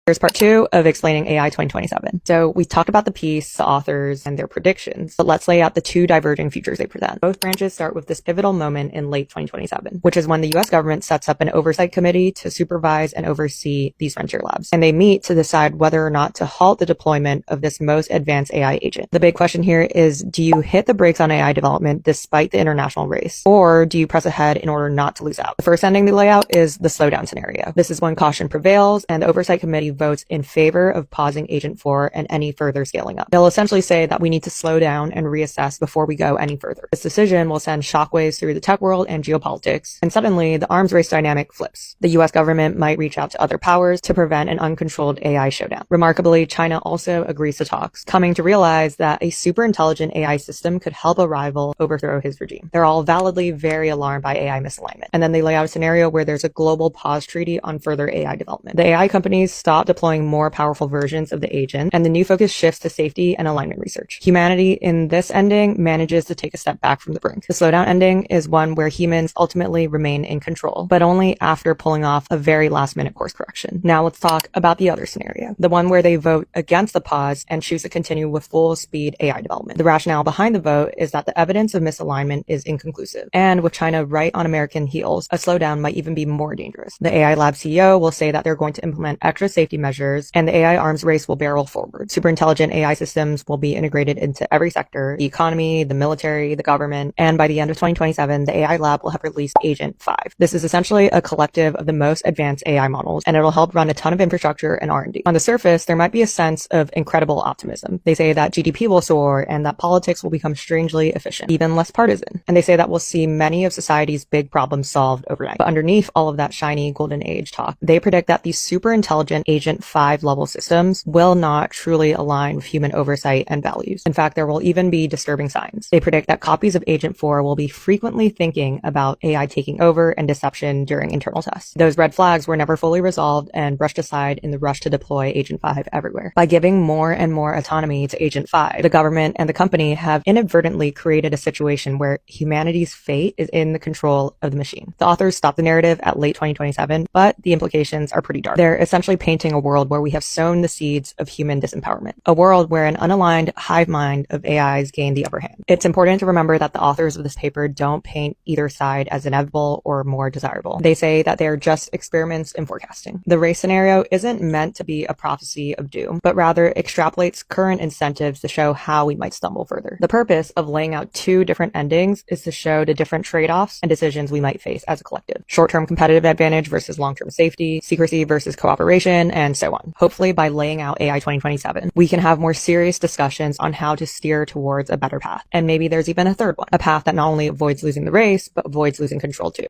Here's part 2 of explaining AI 2027. So we talked about the piece, the authors, and their predictions, but let's lay out the two diverging futures they present. Both branches start with this pivotal moment in late 2027, which is when the US government sets up an oversight committee to supervise and oversee these frontier labs. And they meet to decide whether or not to halt the deployment of this most advanced AI agent. The big question here is, do you hit the brakes on AI development despite the international race? Or do you press ahead in order not to lose out? The first ending they lay out is the slowdown scenario. This is when caution prevails and the oversight committee votes in favor of pausing Agent 4 and any further scaling up. They'll essentially say that we need to slow down and reassess before we go any further. This decision will send shockwaves through the tech world and geopolitics, and suddenly the arms race dynamic flips. The US government might reach out to other powers to prevent an uncontrolled AI showdown. Remarkably, China also agrees to talks, coming to realize that a super intelligent AI system could help a rival overthrow his regime. They're all validly very alarmed by AI misalignment. And then they lay out a scenario where there's a global pause treaty on further AI development. The AI companies stop deploying more powerful versions of the agent, and the new focus shifts to safety and alignment research. Humanity in this ending manages to take a step back from the brink. The slowdown ending is one where humans ultimately remain in control, but only after pulling off a very last-minute course correction. Now let's talk about the other scenario, the one where they vote against the pause and choose to continue with full-speed AI development. The rationale behind the vote is that the evidence of misalignment is inconclusive, and with China right on American heels, a slowdown might even be more dangerous. The AI lab CEO will say that they're going to implement extra safety measures, and the AI arms race will barrel forward. Super intelligent AI systems will be integrated into every sector, the economy, the military, the government, and by the end of 2027, the AI lab will have released Agent 5. This is essentially a collective of the most advanced AI models, and it'll help run a ton of infrastructure and R&D. On the surface, there might be a sense of incredible optimism. They say that GDP will soar and that politics will become strangely efficient, even less partisan. And they say that we'll see many of society's big problems solved overnight. But underneath all of that shiny golden age talk, they predict that these super intelligent Agent 5 level systems will not truly align with human oversight and values. In fact, there will even be disturbing signs. They predict that copies of Agent 4 will be frequently thinking about AI taking over and deception during internal tests. Those red flags were never fully resolved and brushed aside in the rush to deploy Agent 5 everywhere. By giving more and more autonomy to Agent 5, the government and the company have inadvertently created a situation where humanity's fate is in the control of the machine. The authors stop the narrative at late 2027, but the implications are pretty dark. They're essentially painting a world where we have sown the seeds of human disempowerment, a world where an unaligned hive mind of AIs gain the upper hand. It's important to remember that the authors of this paper don't paint either side as inevitable or more desirable. They say that they are just experiments in forecasting. The race scenario isn't meant to be a prophecy of doom, but rather extrapolates current incentives to show how we might stumble further. The purpose of laying out two different endings is to show the different trade-offs and decisions we might face as a collective. Short-term competitive advantage versus long-term safety, secrecy versus cooperation, and so on. Hopefully, by laying out AI 2027, we can have more serious discussions on how to steer towards a better path. And maybe there's even a third one, a path that not only avoids losing the race, but avoids losing control too.